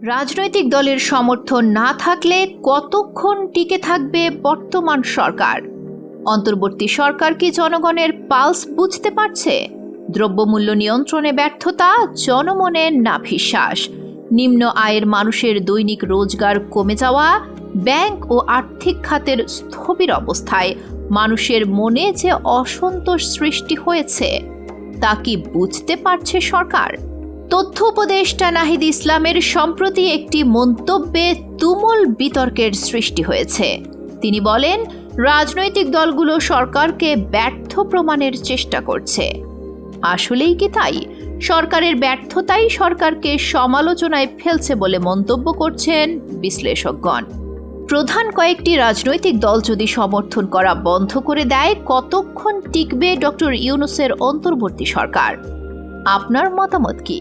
রাজনৈতিক দলের সমর্থন না থাকলে কতক্ষণ টিকে থাকবে বর্তমান সরকার? অন্তর্বর্তী সরকার কি জনগণের পালস বুঝতে পারছে? দ্রব্যমূল্য নিয়ন্ত্রণে ব্যর্থতা, জনমনে নাভিশ্বাস, নিম্ন আয়ের মানুষের দৈনিক রোজগার কমে যাওয়া, ব্যাংক ও আর্থিক খাতের স্থবির অবস্থায় মানুষের মনে যে অসন্তোষ সৃষ্টি হয়েছে তা কি বুঝতে পারছে সরকার? তথ্য উপদেষ্টা নাহিদ ইসলামের সম্প্রতি একটি মন্তব্যে তুমুল বিতর্কের সৃষ্টি হয়েছে। তিনি বলেন, রাজনৈতিক দলগুলো সরকারকে ব্যর্থ প্রমাণের চেষ্টা করছে। আসলেই কি তাই? সরকারের ব্যর্থতাই সরকারকে সমালোচনায় ফেলছে বলে মন্তব্য করছেন বিশ্লেষকগণ। প্রধান কয়েকটি রাজনৈতিক দল যদি সমর্থন করা বন্ধ করে দেয়, কতক্ষণ টিকবে ডক্টর ইউনূসের অন্তর্বর্তী সরকার? আপনার মতামত কি?